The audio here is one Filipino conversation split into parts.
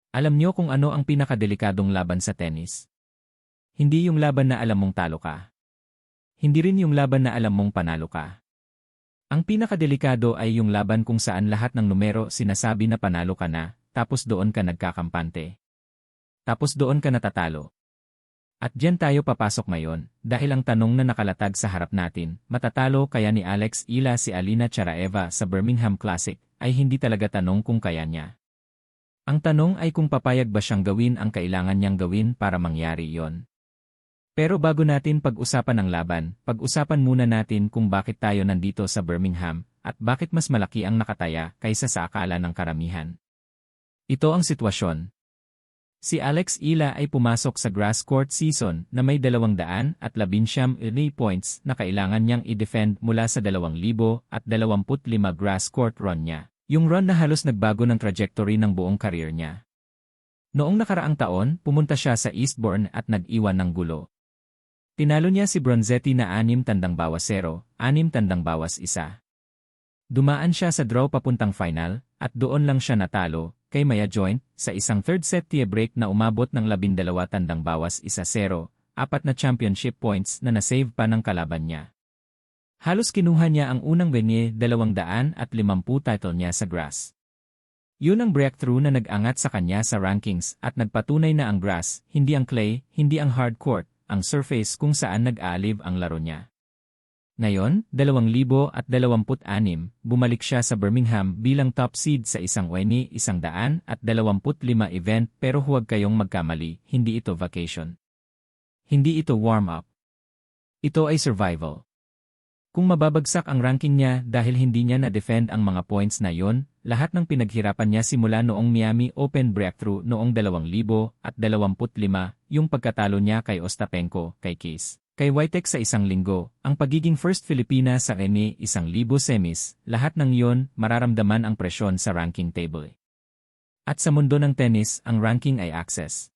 Alam niyo kung ano ang pinakadelikadong laban sa tennis? Hindi yung laban na alam mong talo ka. Hindi rin yung laban na alam mong panalo ka. Ang pinakadelikado ay yung laban kung saan lahat ng numero sinasabi na panalo ka na, tapos doon ka nagkakampante. Tapos doon ka natatalo. At diyan tayo papasok ngayon, dahil ang tanong na nakalatag sa harap natin, matatalo kaya ni Alex Ila si Alina Charaeva sa Birmingham Classic, ay hindi talaga tanong kung kaya niya. Ang tanong ay kung papayag ba siyang gawin ang kailangan niyang gawin para mangyari iyon. Pero bago natin pag-usapan ang laban, pag-usapan muna natin kung bakit tayo nandito sa Birmingham, at bakit mas malaki ang nakataya kaysa sa akala ng karamihan. Ito ang sitwasyon. Si Alex Ila ay pumasok sa grass court season na may 219 points na kailangan niyang i-defend mula sa 2,025 grass court run niya. Yung run na halos nagbago ng trajectory ng buong career niya. Noong nakaraang taon, pumunta siya sa Eastbourne at nag-iwan ng gulo. Tinalo niya si Bronzetti na 6-0, 6-1. Dumaan siya sa draw papuntang final, at doon lang siya natalo, kay Maya Joint, sa isang third set tie-break na umabot ng 12-1, 4 na championship points na nasave pa ng kalaban niya. Halos kinuha niya ang unang Venier 250 title niya sa grass. Yun ang breakthrough na nag-angat sa kanya sa rankings at nagpatunay na ang grass, hindi ang clay, hindi ang hard court, ang surface kung saan nag-aaliv ang laro niya. Ngayon, 2026, bumalik siya sa Birmingham bilang top seed sa isang Weni 125 event pero huwag kayong magkamali, hindi ito vacation. Hindi ito warm-up. Ito ay survival. Kung mababagsak ang ranking niya dahil hindi niya na-defend ang mga points na yon, lahat ng pinaghirapan niya simula noong Miami Open breakthrough noong 2025, yung pagkatalo niya kay Ostapenko, kay Keys, kay Wojtek sa isang linggo, ang pagiging first Filipina sa Weni 1,000 semis, lahat ng yon mararamdaman ang presyon sa ranking table. At sa mundo ng tennis, ang ranking ay access.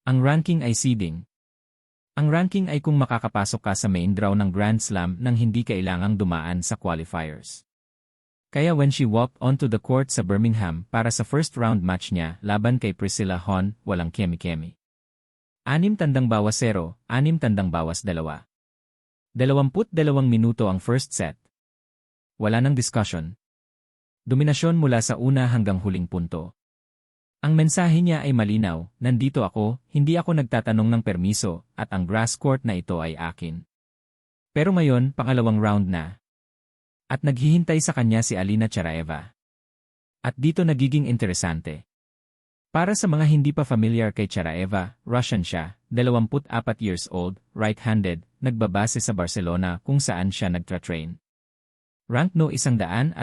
Ang ranking ay seeding. Ang ranking ay kung makakapasok ka sa main draw ng Grand Slam nang hindi kailangang dumaan sa qualifiers. Kaya when she walked onto the court sa Birmingham para sa first round match niya laban kay Priscilla Hon, walang kemi-kemi. 6-0, 6-2. 22 minuto ang first set. Wala nang discussion. Dominasyon mula sa una hanggang huling punto. Ang mensahe niya ay malinaw, nandito ako, hindi ako nagtatanong ng permiso, at ang grass court na ito ay akin. Pero ngayon, pangalawang round na. At naghihintay sa kanya si Alina Charaeva. At dito nagiging interesante. Para sa mga hindi pa familiar kay Charaeva, Russian siya, 24 years old, right-handed, nagbabase sa Barcelona kung saan siya nagtra-train. Rank no 130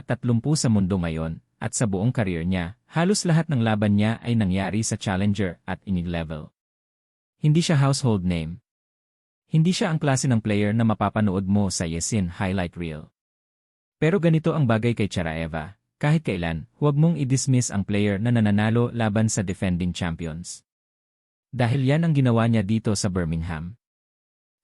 sa mundo ngayon, at sa buong career niya, halos lahat ng laban niya ay nangyari sa challenger at inig level. Hindi siya household name. Hindi siya ang klase ng player na mapapanood mo sa Yesin highlight reel. Pero ganito ang bagay kay Charaeva, kahit kailan, huwag mong i-dismiss ang player na nananalo laban sa defending champions. Dahil yan ang ginawa niya dito sa Birmingham.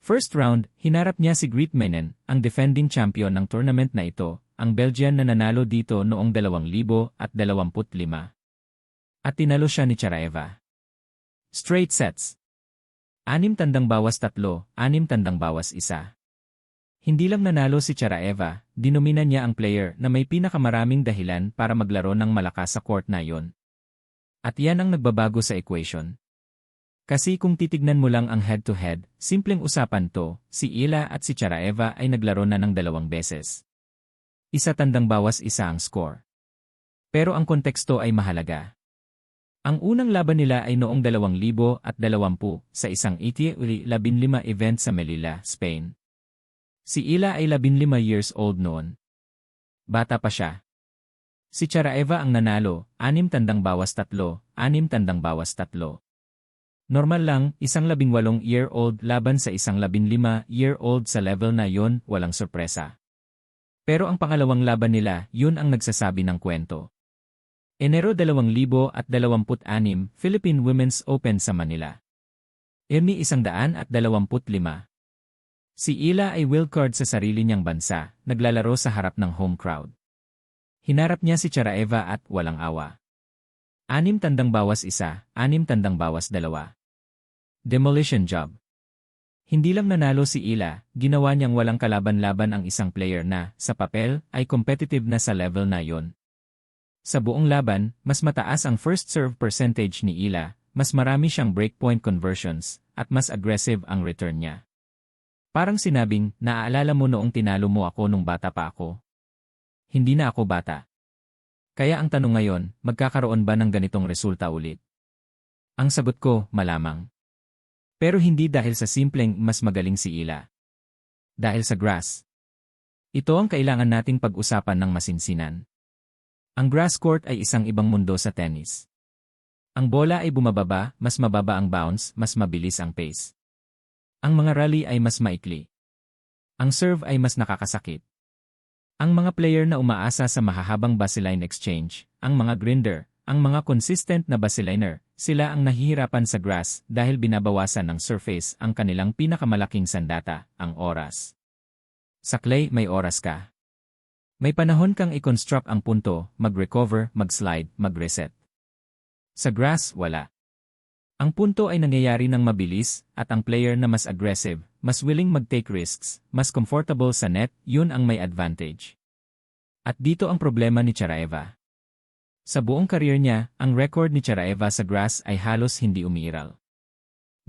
First round, hinarap niya si Greet Menen, ang defending champion ng tournament na ito, ang Belgian na nanalo dito noong 2025. At tinalo siya ni Charaeva. Straight sets. 6-3, 6-1. Hindi lang nanalo si Charaeva, dinomina niya ang player na may pinakamaraming dahilan para maglaro ng malakas sa court na yon. At yan ang nagbabago sa equation. Kasi kung titignan mo lang ang head-to-head, simpleng usapan to, si Ila at si Charaeva ay naglaro na ng 2 beses. 1-1 ang score. Pero ang konteksto ay mahalaga. Ang unang laban nila ay noong 2020 sa isang ATP 15 event sa Melilla, Spain. Si Ila ay 15 years old noon. Bata pa siya. Si Charaeva ang nanalo, 6-3, 6-3. Normal lang, isang 18-year-old laban sa isang 15-year-old sa level na yon, walang sorpresa. Pero ang pangalawang laban nila, yun ang nagsasabi ng kwento. Enero 2026, Philippine Women's Open sa Manila. Emi 125. Si Ila ay wildcard sa sarili niyang bansa, naglalaro sa harap ng home crowd. Hinarap niya si Charaeva at walang awa. 6 tandang bawas 1, 6 tandang bawas 2. Demolition job. Hindi lang nanalo si Ila, ginawa niyang walang kalaban-laban ang isang player na, sa papel, ay competitive na sa level na yon. Sa buong laban, mas mataas ang first serve percentage ni Ila, mas marami siyang breakpoint conversions, at mas aggressive ang return niya. Parang sinabing, naaalala mo noong tinalo mo ako nung bata pa ako? Hindi na ako bata. Kaya ang tanong ngayon, magkakaroon ba ng ganitong resulta ulit? Ang sagot ko, malamang. Pero hindi dahil sa simpleng mas magaling si Ila. Dahil sa grass. Ito ang kailangan nating pag-usapan ng masinsinan. Ang grass court ay isang ibang mundo sa tennis. Ang bola ay bumababa, mas mababa ang bounce, mas mabilis ang pace. Ang mga rally ay mas maikli. Ang serve ay mas nakakasakit. Ang mga player na umaasa sa mahahabang baseline exchange, ang mga grinder, ang mga consistent na baseliner, sila ang nahihirapan sa grass dahil binabawasan ng surface ang kanilang pinakamalaking sandata, ang oras. Sa clay may oras ka. May panahon kang i-construct ang punto, mag-recover, mag-slide, mag-reset. Sa grass, wala. Ang punto ay nangyayari ng mabilis, at ang player na mas aggressive, mas willing mag-take risks, mas comfortable sa net, yun ang may advantage. At dito ang problema ni Charaeva. Sa buong career niya, ang record ni Charaeva sa grass ay halos hindi umiiral.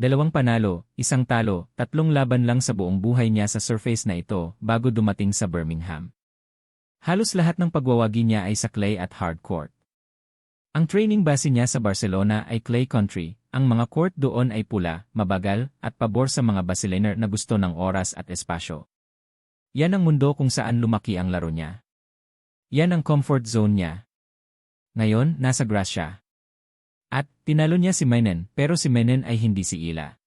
2 panalo, 1 talo, 3 laban lang sa buong buhay niya sa surface na ito bago dumating sa Birmingham. Halos lahat ng pagwawagi niya ay sa clay at hard court. Ang training base niya sa Barcelona ay clay country, ang mga court doon ay pula, mabagal, at pabor sa mga baseliner na gusto ng oras at espasyo. Yan ang mundo kung saan lumaki ang laro niya. Yan ang comfort zone niya. Ngayon, nasa grass siya. At, tinalo niya si Mainen, pero si Mainen ay hindi si Ila.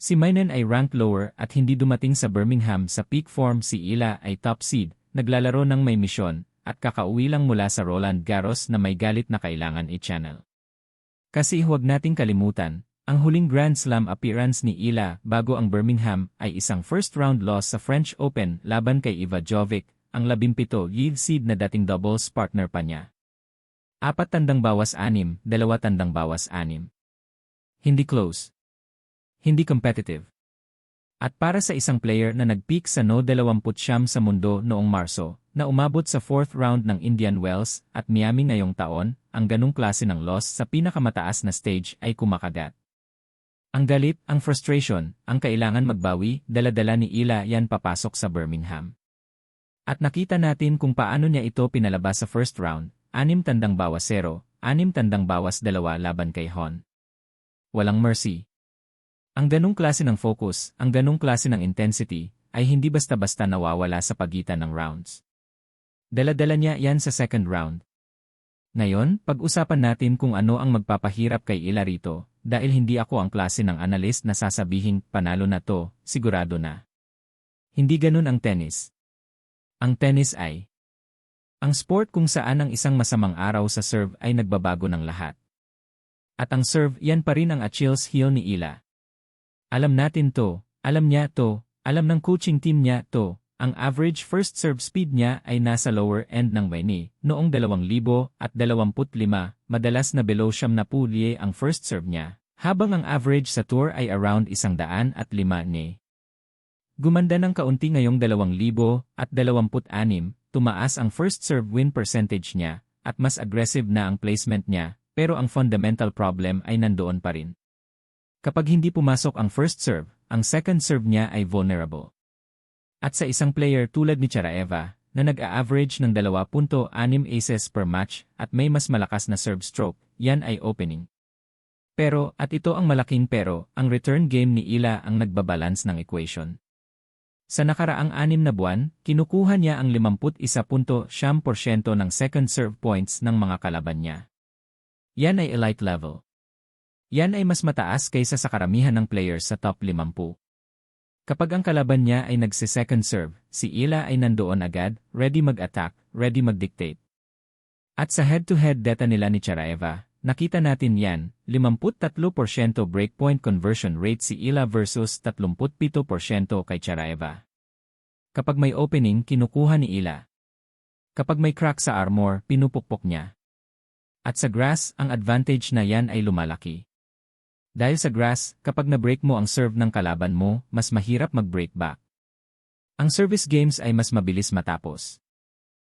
Si Mainen ay ranked lower at hindi dumating sa Birmingham sa peak form. Si Ila ay top seed, naglalaro ng may misyon, at kakauwi lang mula sa Roland Garros na may galit na kailangan i-channel. Kasi huwag nating kalimutan, ang huling Grand Slam appearance ni Ila bago ang Birmingham ay isang first-round loss sa French Open laban kay Iva Jovic, ang 17 yield seed na dating doubles partner pa niya. 4 tandang bawas 6, 2 tandang bawas 6. Hindi close. Hindi competitive. At para sa isang player na nag-peak sa No. 29 sa mundo noong Marso, na umabot sa 4th round ng Indian Wells at Miami ngayong taon, ang ganung klase ng loss sa pinakamataas na stage ay kumakagat. Ang galit, ang frustration, ang kailangan magbawi, dala-dala ni Ila yan papasok sa Birmingham. At nakita natin kung paano niya ito pinalabas sa first round. 6 tandang bawas 0, 6 tandang bawas 2 laban kay Hon. Walang mercy. Ang ganung klase ng focus, ang ganung klase ng intensity, ay hindi basta-basta nawawala sa pagitan ng rounds. Dala-dala niya yan sa second round. Ngayon, pag-usapan natin kung ano ang magpapahirap kay Ila rito, dahil hindi ako ang klase ng analyst na sasabihing panalo na to, sigurado na. Hindi ganun ang tennis. Ang tennis ay ang sport kung saan ang isang masamang araw sa serve ay nagbabago ng lahat. At ang serve, yan pa rin ang Achilles heel ni Ila. Alam natin to, alam niya to, alam ng coaching team niya to, ang average first serve speed niya ay nasa lower end ng WNI. Noong 2025, madalas na below 70 liye ang first serve niya, habang ang average sa tour ay around 105 ni. Gumanda ng kaunti ngayong 2026, tumaas ang first serve win percentage niya, at mas aggressive na ang placement niya, pero ang fundamental problem ay nandoon pa rin. Kapag hindi pumasok ang first serve, ang second serve niya ay vulnerable. At sa isang player tulad ni Charaeva, na nag-a-average ng 2.6 aces per match at may mas malakas na serve stroke, yan ay opening. Pero, at ito ang malaking pero, ang return game ni Ila ang nagbabalance ng equation. Sa nakaraang 6 na buwan, kinukuha niya ang 51.7% ng second serve points ng mga kalaban niya. Yan ay elite level. Yan ay mas mataas kaysa sa karamihan ng players sa top 50. Kapag ang kalaban niya ay nagsi-second serve, si Ila ay nandoon agad, ready mag-attack, ready mag-dictate. At sa head-to-head data nila ni Charaeva, nakita natin yan, 53% breakpoint conversion rate si Ila versus 37% kay Charaeva. Kapag may opening, kinukuha ni Ila. Kapag may crack sa armor, pinupukpok niya. At sa grass, ang advantage na yan ay lumalaki. Dahil sa grass, kapag na-break mo ang serve ng kalaban mo, mas mahirap mag-break back. Ang service games ay mas mabilis matapos.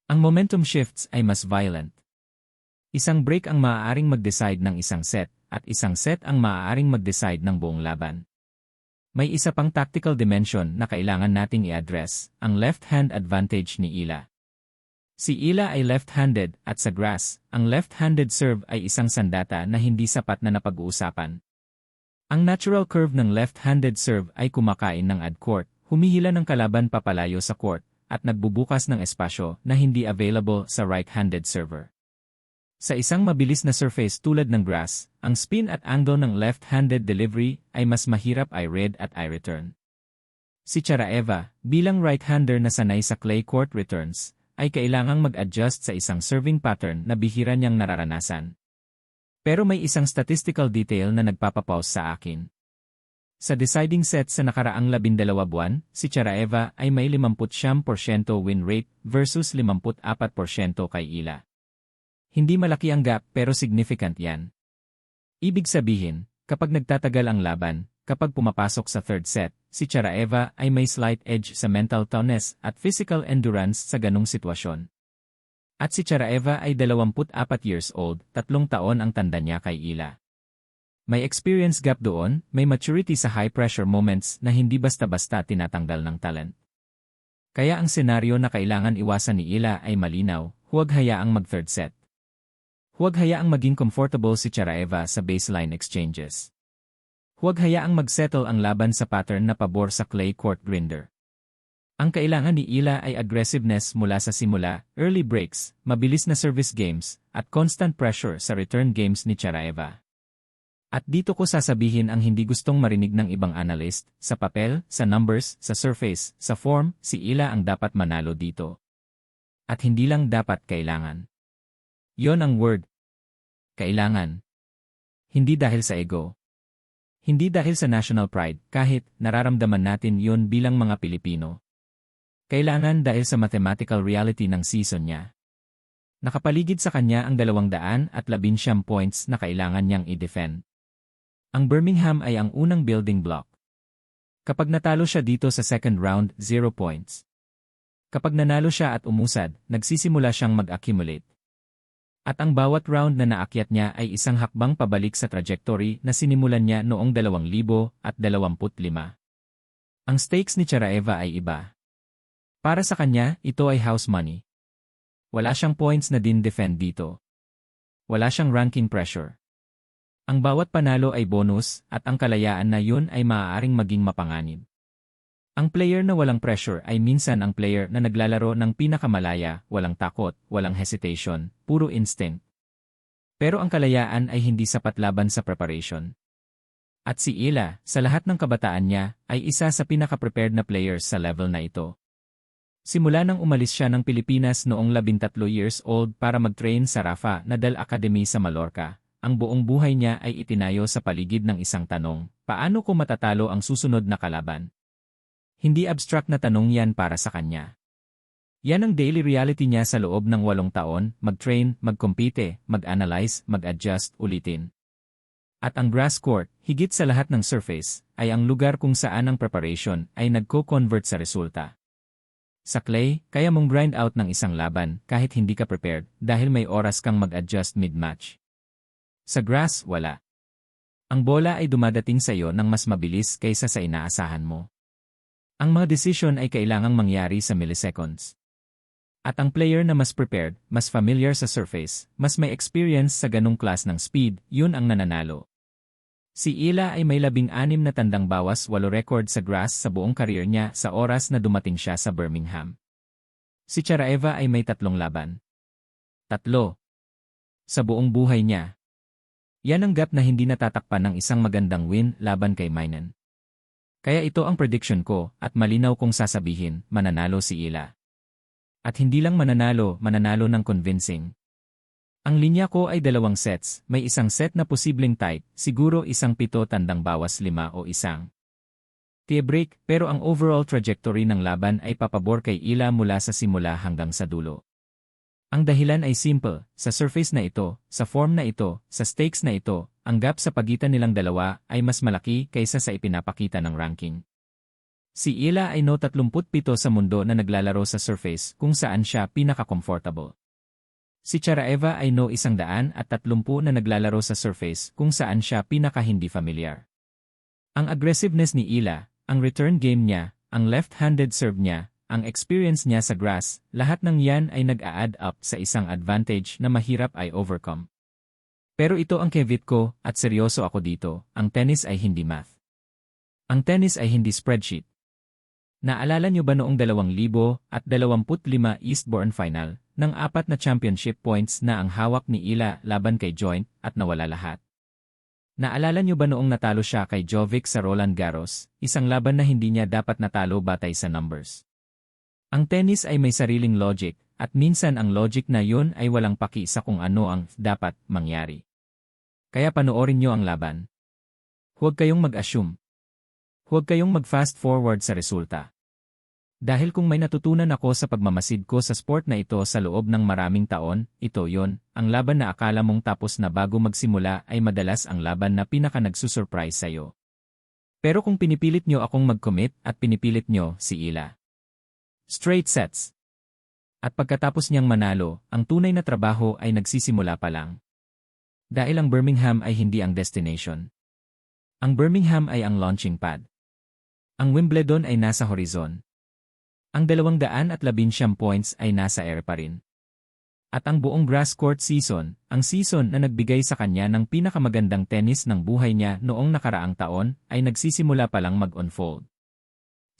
Ang momentum shifts ay mas violent. Isang break ang maaaring mag-decide ng isang set, at isang set ang maaaring mag-decide ng buong laban. May isa pang tactical dimension na kailangan nating i-address, ang left-hand advantage ni Ila. Si Ila ay left-handed at sa grass, ang left-handed serve ay isang sandata na hindi sapat na napag-uusapan. Ang natural curve ng left-handed serve ay kumakain ng ad-court, humihila ng kalaban papalayo sa court, at nagbubukas ng espasyo na hindi available sa right-handed server. Sa isang mabilis na surface tulad ng grass, ang spin at angle ng left-handed delivery ay mas mahirap i-read at i-return. Si Charaeva, bilang right-hander na sanay sa clay court returns, ay kailangang mag-adjust sa isang serving pattern na bihira niyang nararanasan. Pero may isang statistical detail na nagpapapause sa akin. Sa deciding set sa nakaraang 12 buwan, si Charaeva ay may 59% win rate versus 54% kay Ila. Hindi malaki ang gap pero significant yan. Ibig sabihin, kapag nagtatagal ang laban, kapag pumapasok sa third set, si Charaeva ay may slight edge sa mental toughness at physical endurance sa ganong sitwasyon. At si Charaeva ay 24 years old, 3 taon ang tanda niya kay Ila. May experience gap doon, may maturity sa high-pressure moments na hindi basta-basta tinatanggal ng talent. Kaya ang senaryo na kailangan iwasan ni Ila ay malinaw, huwag hayaang mag-third set. Huwag hayaang maging comfortable si Charaeva sa baseline exchanges. Huwag hayaang mag-settle ang laban sa pattern na pabor sa clay court grinder. Ang kailangan ni Ila ay aggressiveness mula sa simula, early breaks, mabilis na service games, at constant pressure sa return games ni Charaeva. At dito ko sasabihin ang hindi gustong marinig ng ibang analyst, sa papel, sa numbers, sa surface, sa form, si Ila ang dapat manalo dito. At hindi lang dapat kailangan. Yon ang word. Kailangan. Hindi dahil sa ego. Hindi dahil sa national pride, kahit nararamdaman natin yon bilang mga Pilipino. Kailangan dahil sa mathematical reality ng season niya. Nakapaligid sa kanya ang 219 points na kailangan niyang i-defend. Ang Birmingham ay ang unang building block. Kapag natalo siya dito sa second round, 0 points. Kapag nanalo siya at umusad, nagsisimula siyang mag-accumulate. At ang bawat round na naakyat niya ay isang hakbang pabalik sa trajectory na sinimulan niya noong 2025. Ang stakes ni Charaeva ay iba. Para sa kanya, ito ay house money. Wala siyang points na din-defend dito. Wala siyang ranking pressure. Ang bawat panalo ay bonus at ang kalayaan na yun ay maaaring maging mapanganib. Ang player na walang pressure ay minsan ang player na naglalaro ng pinakamalaya, walang takot, walang hesitation, puro instinct. Pero ang kalayaan ay hindi sapat laban sa preparation. At si Ila, sa lahat ng kabataan niya, ay isa sa pinaka-prepared na players sa level na ito. Simula nang umalis siya ng Pilipinas noong 13 years old para mag-train sa Rafa Nadal Academy sa Mallorca, ang buong buhay niya ay itinayo sa paligid ng isang tanong, paano ko matatalo ang susunod na kalaban? Hindi abstract na tanong yan para sa kanya. Yan ang daily reality niya sa loob ng 8 taon, mag-train, mag-compete, mag-analyze, mag-adjust, ulitin. At ang grass court, higit sa lahat ng surface, ay ang lugar kung saan ang preparation ay nagko-convert sa resulta. Sa clay, kaya mong grind out ng isang laban kahit hindi ka prepared dahil may oras kang mag-adjust mid-match. Sa grass, wala. Ang bola ay dumadating sa iyo ng mas mabilis kaysa sa inaasahan mo. Ang mga decision ay kailangang mangyari sa milliseconds. At ang player na mas prepared, mas familiar sa surface, mas may experience sa ganong class ng speed, yun ang nananalo. Si Ila ay may 16 na tandang bawas 8 record sa grass sa buong career niya sa oras na dumating siya sa Birmingham. Si Charaeva ay may 3 laban. 3. Sa buong buhay niya. Yan ang gap na hindi natatakpan ng isang magandang win laban kay Mainen. Kaya ito ang prediction ko at malinaw kong sasabihin, mananalo si Ila. At hindi lang mananalo ng convincing. Ang linya ko ay 2 sets, may isang set na posibleng tight, siguro isang 7 tandang bawas 5 o isang tie-break, pero ang overall trajectory ng laban ay papabor kay Ila mula sa simula hanggang sa dulo. Ang dahilan ay simple, sa surface na ito, sa form na ito, sa stakes na ito, ang gap sa pagitan nilang dalawa ay mas malaki kaysa sa ipinapakita ng ranking. Si Ila ay no 37 sa mundo na naglalaro sa surface kung saan siya pinaka-comfortable. Si Charaeva ay no 130 na naglalaro sa surface kung saan siya pinaka-hindi familiar. Ang aggressiveness ni Ila, ang return game niya, ang left-handed serve niya, ang experience niya sa grass, lahat ng yan ay nag-a-add up sa isang advantage na mahirap ay overcome. Pero ito ang caveat ko, at seryoso ako dito, ang tennis ay hindi math. Ang tennis ay hindi spreadsheet. Naalala niyo ba noong 2025 Eastbourne Final, ng 4 na championship points na ang hawak ni Ila laban kay Joint at nawala lahat? Naalala niyo ba noong natalo siya kay Jovic sa Roland Garros, isang laban na hindi niya dapat natalo batay sa numbers? Ang tennis ay may sariling logic, at minsan ang logic na yun ay walang paki sa kung ano ang dapat mangyari. Kaya panoorin niyo ang laban. Huwag kayong mag-assume. Huwag kayong mag-fast forward sa resulta. Dahil kung may natutunan ako sa pagmamasid ko sa sport na ito sa loob ng maraming taon, ito yon, ang laban na akala mong tapos na bago magsimula ay madalas ang laban na pinaka-nagsusurprise sa'yo. Pero kung pinipilit nyo akong mag-commit at pinipilit nyo si Ila. Straight sets. At pagkatapos niyang manalo, ang tunay na trabaho ay nagsisimula pa lang. Dahil ang Birmingham ay hindi ang destination. Ang Birmingham ay ang launching pad. Ang Wimbledon ay nasa horizon. Ang 211 points ay nasa air pa rin. At ang buong grass court season, ang season na nagbigay sa kanya ng pinakamagandang tennis ng buhay niya noong nakaraang taon, ay nagsisimula pa lang mag-unfold.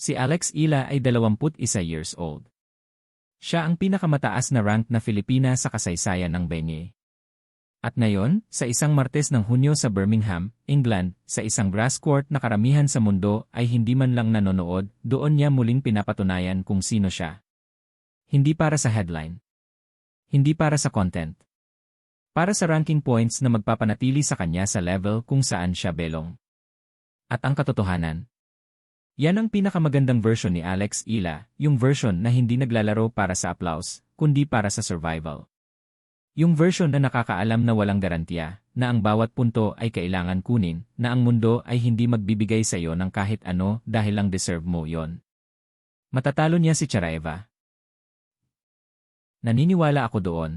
Si Alex Ila ay 21 years old. Siya ang pinakamataas na rank na Filipina sa kasaysayan ng benye. At ngayon, sa isang Martes ng Hunyo sa Birmingham, England, sa isang grass court na karamihan sa mundo ay hindi man lang nanonood, doon niya muling pinapatunayan kung sino siya. Hindi para sa headline. Hindi para sa content. Para sa ranking points na magpapanatili sa kanya sa level kung saan siya belong. At ang katotohanan. Yan ang pinakamagandang version ni Alex Ila, yung version na hindi naglalaro para sa applause, kundi para sa survival. Yung version na nakakaalam na walang garantiya, na ang bawat punto ay kailangan kunin, na ang mundo ay hindi magbibigay sa iyo ng kahit ano dahil lang deserve mo yon. Matatalo niya si Charaeva. Naniniwala ako doon.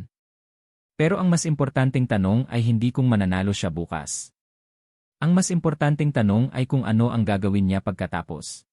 Pero ang mas importanteng tanong ay hindi kung mananalo siya bukas. Ang mas importanteng tanong ay kung ano ang gagawin niya pagkatapos.